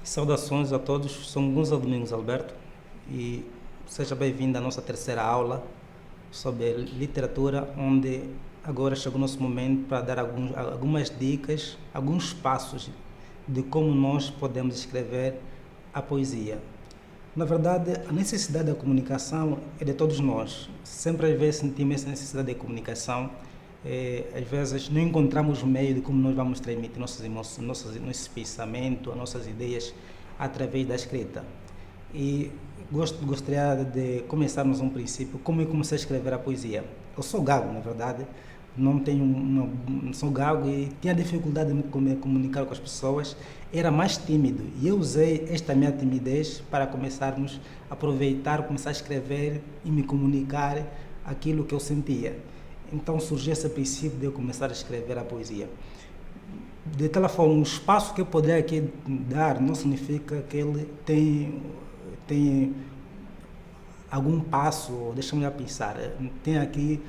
Saudações a todos, sou Gonçalo Domingos Alberto e seja bem-vindo à nossa terceira aula sobre literatura, onde agora chegou o nosso momento para dar algumas dicas, alguns passos de como nós podemos escrever a poesia. Na verdade, a necessidade da comunicação é de todos nós. Sempre às vezes sentimos essa necessidade de comunicação. Às vezes não encontramos o meio de como nós vamos transmitir nossas emoções, nossos pensamentos, nossas ideias através da escrita. E gostaria de começarmos um princípio, como eu comecei a escrever a poesia. Eu sou gago, na verdade, sou gago e tinha dificuldade de me comunicar com as pessoas, era mais tímido e eu usei esta minha timidez para começarmos a aproveitar, começar a escrever e me comunicar aquilo que eu sentia. Então surgiu esse princípio de eu começar a escrever a poesia. De tal forma, o espaço que eu poderia aqui dar não significa que ele tem algum passo, deixa-me já pensar, tem aqui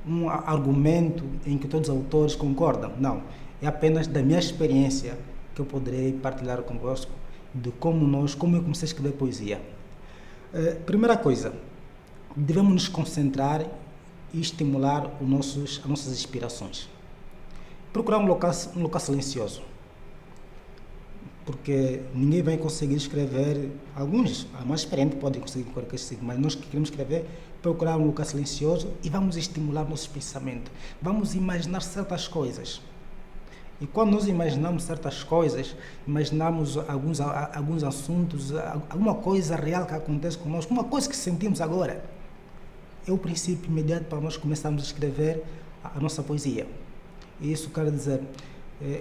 um argumento em que todos os autores concordam. Não, é apenas da minha experiência que eu poderei partilhar convosco de como eu comecei a escrever poesia. Primeira coisa, devemos nos concentrar e estimular as nossas inspirações. Procurar um local silencioso, porque ninguém vai conseguir escrever, alguns, a mais experiente podem conseguir qualquer coisa, mas nós que queremos escrever, procurar um local silencioso e vamos estimular nossos pensamentos, vamos imaginar certas coisas. E quando nós imaginamos certas coisas, imaginamos alguns assuntos, alguma coisa real que acontece conosco, uma coisa que sentimos agora, é o princípio imediato para nós começarmos a escrever a nossa poesia. E isso quer dizer,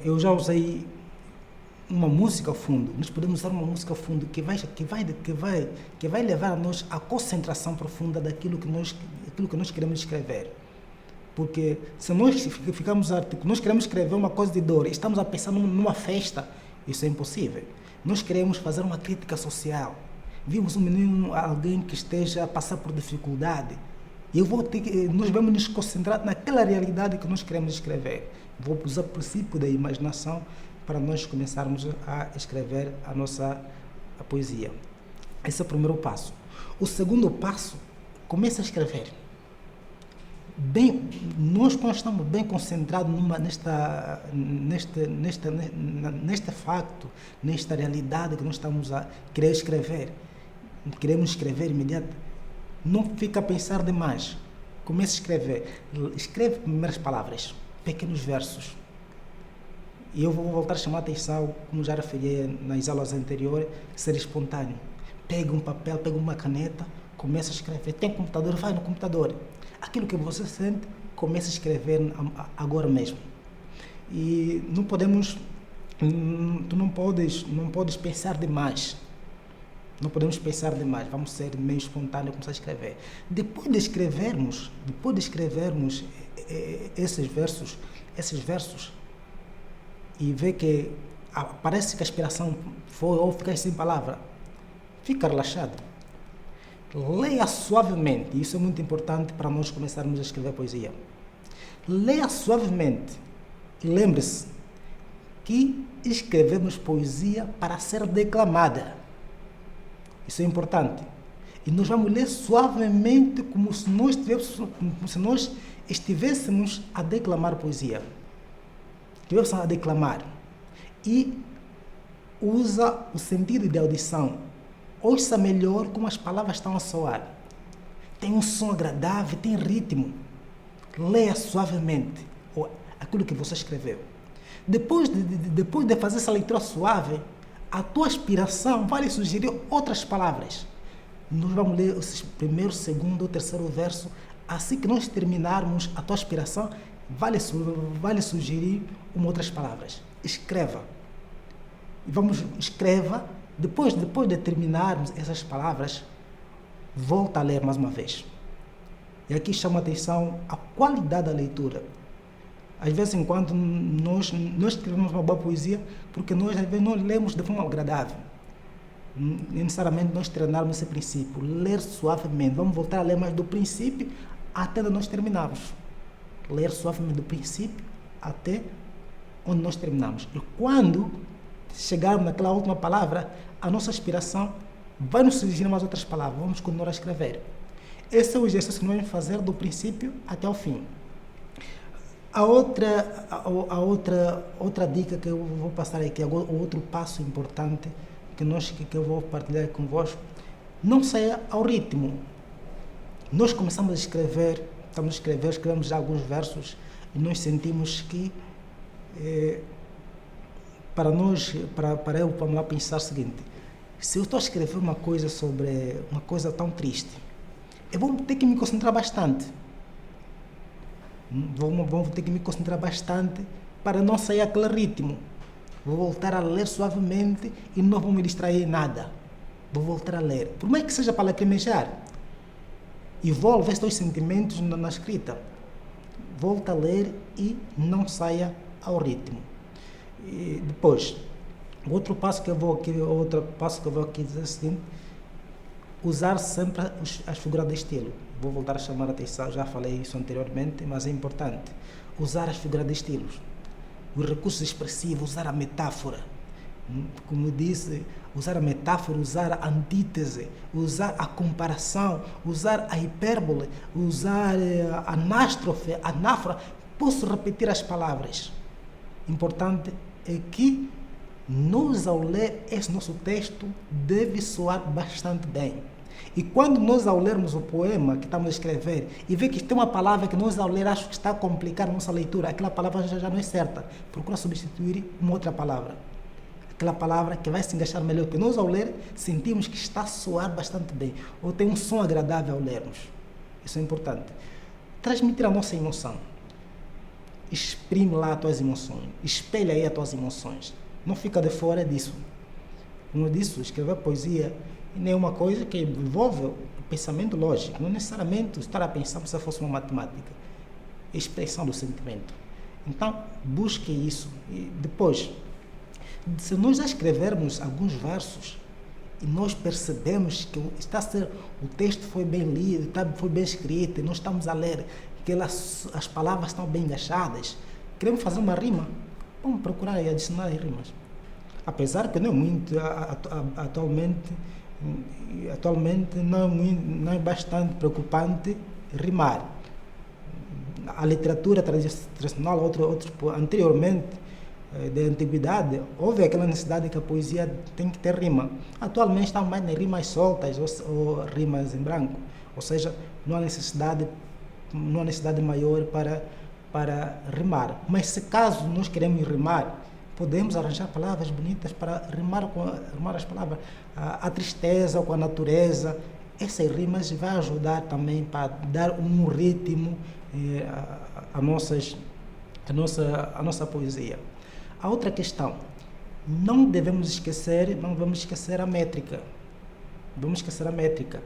eu já usei uma música a fundo, nós podemos usar uma música a fundo que vai levar a nós a concentração profunda daquilo que nós queremos escrever. Porque se nós nós queremos escrever uma coisa de dor, estamos a pensar numa festa, isso é impossível. Nós queremos fazer uma crítica social, vimos um menino, alguém que esteja a passar por dificuldade, e nós vamos nos concentrar naquela realidade que nós queremos escrever. Vou usar o princípio da imaginação para nós começarmos a escrever a poesia. Esse é o primeiro passo. O segundo passo, comece a escrever. Nós quando estamos bem concentrados neste facto, nesta realidade que nós estamos a querer escrever, queremos escrever imediatamente, não fica a pensar demais. Comece a escrever. Escreve primeiras palavras, pequenos versos. E eu vou voltar a chamar a atenção, como já referi nas aulas anteriores, ser espontâneo. Pega um papel, pega uma caneta, começa a escrever. Tem computador, vai no computador. Aquilo que você sente, comece a escrever agora mesmo. E tu não podes pensar demais. Não podemos pensar demais, vamos ser meio espontâneos e começar a escrever. Depois de escrevermos esses versos, e ver que parece que a inspiração foi ou ficar sem palavra, fica relaxado. Leia suavemente, isso é muito importante para nós começarmos a escrever poesia. Leia suavemente e lembre-se que escrevemos poesia para ser declamada. Isso é importante. E nós vamos ler suavemente como se nós estivéssemos a declamar poesia. Estivéssemos a declamar. E usa o sentido de audição. Ouça melhor como as palavras estão a soar. Tem um som agradável, tem ritmo. Leia suavemente aquilo que você escreveu. Depois de fazer essa leitura suave, a tua aspiração vai lhe sugerir outras palavras. Nós vamos ler o primeiro, segundo ou terceiro verso. Assim que nós terminarmos a tua aspiração, vai lhe sugerir outras palavras. Escreva. Escreva. Depois de terminarmos essas palavras, volta a ler mais uma vez. E aqui chama a atenção a qualidade da leitura. Às vezes, enquanto nós escrevemos uma boa poesia, porque nós às vezes não lemos de forma agradável. Necessariamente nós treinarmos esse princípio, ler suavemente. Vamos voltar a ler mais do princípio até nós terminarmos. ler suavemente do princípio até onde nós terminamos. E quando chegarmos naquela última palavra, a nossa inspiração vai nos surgir mais outras palavras, vamos continuar a escrever. Esse é o exercício que nós vamos fazer do princípio até o fim. A outra dica que eu vou passar aqui, o outro passo importante que eu vou partilhar convosco, não saia ao ritmo. Nós começamos a escrever, escrevemos já alguns versos e nós sentimos que para eu, vamos lá pensar o seguinte: se eu estou a escrever uma coisa sobre uma coisa tão triste, eu vou ter que me concentrar bastante. Vou ter que me concentrar bastante para não sair aquele ritmo. Vou voltar a ler suavemente e não vou me distrair em nada. Vou voltar a ler. Por mais que seja para lacrimejar, envolve estes sentimentos na escrita. Volta a ler e não saia ao ritmo. E depois, outro passo que eu vou aqui dizer é o seguinte: usar sempre as figuras de estilo. Vou voltar a chamar a atenção, já falei isso anteriormente, mas é importante. Usar as figuras de estilos, os recursos expressivos, usar a metáfora. Como eu disse, usar a metáfora, usar a antítese, usar a comparação, usar a hipérbole, usar a anástrofe, a anáfora. Posso repetir as palavras. Importante é que nós, ao ler esse nosso texto, deve soar bastante bem. E quando nós, ao lermos o poema que estamos a escrever e ver que tem uma palavra que nós, ao ler, acho que está a complicar a nossa leitura, aquela palavra já não é certa, procura substituir uma outra palavra. Aquela palavra que vai se encaixar melhor, porque nós, ao ler, sentimos que está a soar bastante bem, ou tem um som agradável ao lermos. Isso é importante. Transmitir a nossa emoção. Exprime lá as tuas emoções. Espelha aí as tuas emoções. Não fica de fora disso. Como eu disse, escrever poesia nem é uma coisa que envolve o pensamento lógico. Não necessariamente estar a pensar como se fosse uma matemática. É expressão do sentimento. Então, busque isso. E depois, se nós já escrevermos alguns versos e nós percebemos que o texto foi bem lido, foi bem escrito, e nós estamos a ler, que as palavras estão bem encaixadas, queremos fazer uma rima, vamos procurar e adicionar as rimas. Apesar que não é muito, atualmente não é bastante preocupante rimar. A literatura tradicional, anteriormente, da antiguidade, houve aquela necessidade que a poesia tem que ter rima. Atualmente estamos mais em rimas soltas ou rimas em branco, ou seja, não há necessidade maior para rimar. Mas se caso nós queremos rimar, podemos arranjar palavras bonitas para rimar as palavras. A tristeza com a natureza, essas rimas vão ajudar também para dar um ritmo à nossa poesia. A outra questão, não vamos esquecer a métrica. Vamos esquecer a métrica.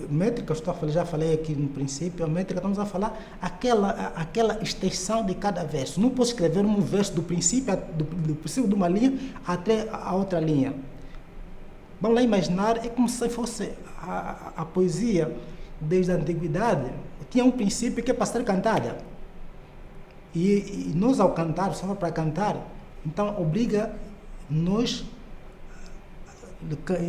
Métrica, já falei aqui no princípio, a métrica, estamos a falar aquela extensão de cada verso. Não posso escrever um verso do princípio de uma linha até a outra linha. Vamos lá imaginar, é como se fosse a poesia desde a antiguidade, tinha um princípio que é para ser cantada. E nós, ao cantar, só para cantar, então obriga nós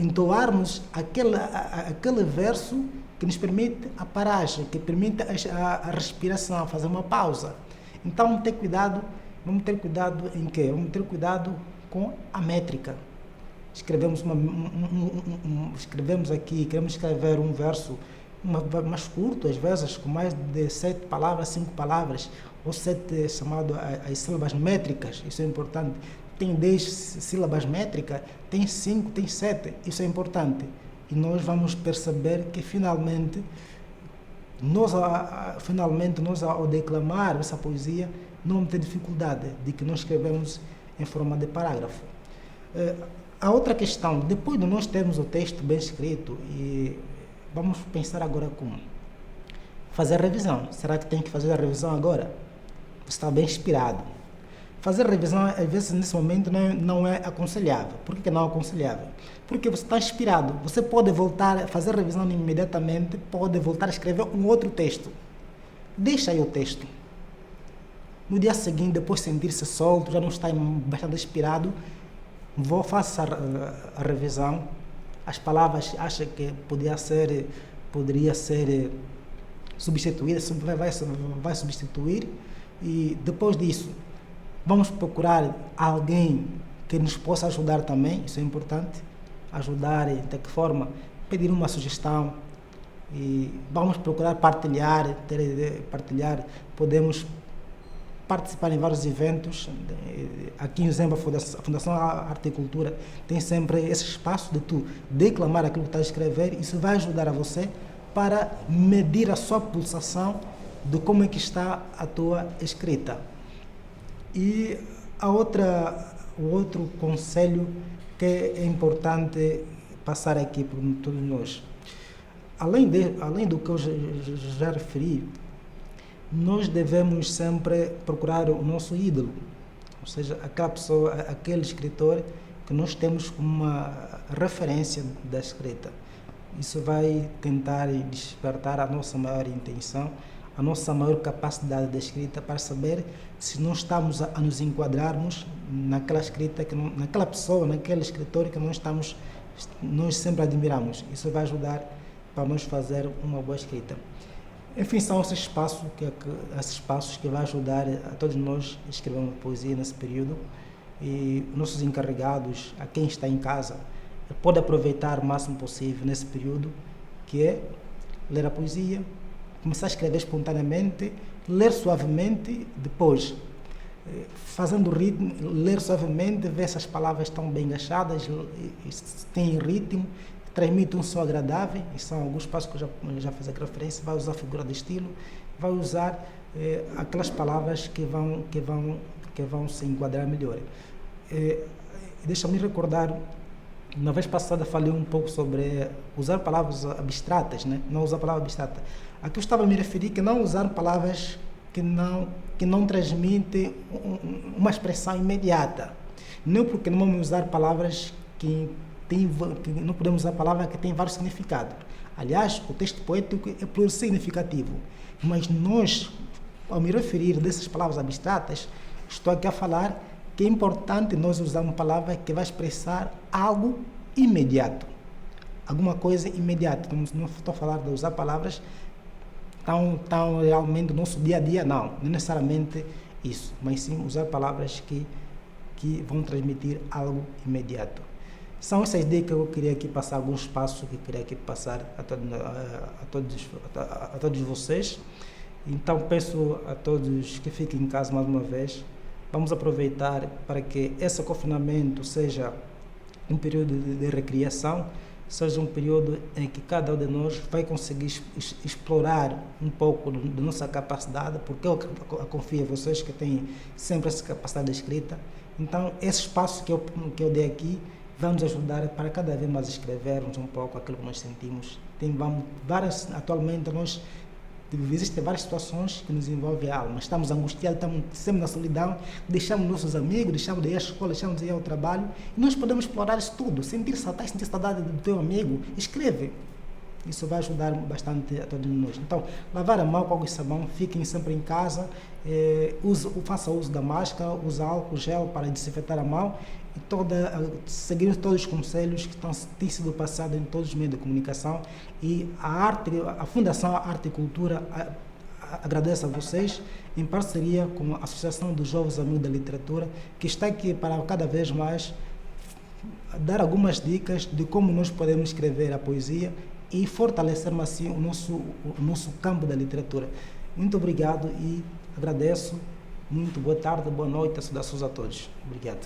entoarmos aquele verso que nos permite a paragem, que permite a respiração, fazer uma pausa. Então vamos ter cuidado em quê? Vamos ter cuidado com a métrica. Escrevemos aqui, queremos escrever um verso mais curto, às vezes com mais de 7 palavras, 5 palavras, ou 7 chamado as sílabas métricas, isso é importante. Tem 10 sílabas métricas, tem 5, tem 7, isso é importante. E nós vamos perceber que finalmente nós ao declamar essa poesia, não vamos ter dificuldade de que nós escrevemos em forma de parágrafo. A outra questão, depois de nós termos o texto bem escrito, e vamos pensar agora como fazer a revisão. Será que tem que fazer a revisão agora? Você está bem inspirado. Fazer revisão, às vezes, nesse momento, não é aconselhável. Por que não é aconselhável? Porque você está inspirado. Você pode voltar a fazer revisão imediatamente, pode voltar a escrever um outro texto. deixa aí o texto. No dia seguinte, depois de sentir-se solto, já não está bastante inspirado, faça a revisão. As palavras acha que poderia ser substituída, vai substituir, e depois disso vamos procurar alguém que nos possa ajudar também, isso é importante, ajudar de que forma, pedir uma sugestão, e vamos procurar partilhar, podemos participar em vários eventos. Aqui em exemplo, a Fundação Arte e Cultura tem sempre esse espaço de tu declamar aquilo que estás a escrever. Isso vai ajudar a você para medir a sua pulsação de como é que está a tua escrita. E o outro conselho que é importante passar aqui por todos nós, além do que eu já referi, nós devemos sempre procurar o nosso ídolo, ou seja, aquela pessoa, aquele escritor que nós temos como uma referência da escrita. Isso vai tentar despertar a nossa maior intenção, a nossa maior capacidade de escrita, para saber se nós estamos a nos enquadrarmos naquela escrita, naquela pessoa, naquele escritor que nós sempre admiramos. Isso vai ajudar para nós fazer uma boa escrita. Enfim, são esses passos que vão ajudar a todos nós a escrever uma poesia nesse período. E nossos encarregados, a quem está em casa, pode aproveitar o máximo possível nesse período, que é ler a poesia, começar a escrever espontaneamente, ler suavemente, depois, fazendo o ritmo, ler suavemente, ver se as palavras estão bem encaixadas, têm ritmo, transmite um som agradável. E são alguns passos que eu já fiz a referência. Vai usar a figura de estilo, vai usar aquelas palavras que vão se enquadrar melhor. Deixa-me recordar, na vez passada falei um pouco sobre usar palavras abstratas, né? Não usar palavras abstratas. Aqui eu estava a me referir que não usar palavras que não transmitem uma expressão imediata. Não porque não vamos usar palavras que não podemos usar palavras que têm vários significados. Aliás, o texto poético é plursignificativo. Mas nós, ao me referir dessas palavras abstratas, estou aqui a falar que é importante nós usar uma palavra que vai expressar algo imediato. Alguma coisa imediata. Não estou a falar de usar palavras tão realmente do nosso dia a dia, não necessariamente isso, mas sim usar palavras que vão transmitir algo imediato. São essas ideias que eu queria aqui passar, alguns passos que eu queria aqui passar a todos vocês. Então peço a todos que fiquem em casa mais uma vez. Vamos aproveitar para que esse confinamento seja um período de recriação, seja um período em que cada um de nós vai conseguir explorar um pouco da nossa capacidade, porque eu confio em vocês que têm sempre essa capacidade de escrita. Então, esse espaço que eu dei aqui vai nos ajudar para cada vez mais escrevermos um pouco aquilo que nós sentimos. Atualmente, existem várias situações que nos envolvem a alma. Estamos angustiados, estamos sempre na solidão, deixamos nossos amigos, deixamos de ir à escola, deixamos de ir ao trabalho. E nós podemos explorar isso tudo, sentir saudade do teu amigo, escreve. Isso vai ajudar bastante a todos nós. Então, lavar a mão com água e sabão, fiquem sempre em casa, faça uso da máscara, use álcool gel para desinfetar a mão e seguir todos os conselhos que têm sido passados em todos os meios de comunicação. E a Fundação Arte e Cultura agradece a vocês, em parceria com a Associação dos Jovens Amigos da Literatura, que está aqui para cada vez mais dar algumas dicas de como nós podemos escrever a poesia e fortalecermos assim o nosso campo da literatura. Muito obrigado e agradeço. Muito boa tarde, boa noite, saudações a todos. Obrigado.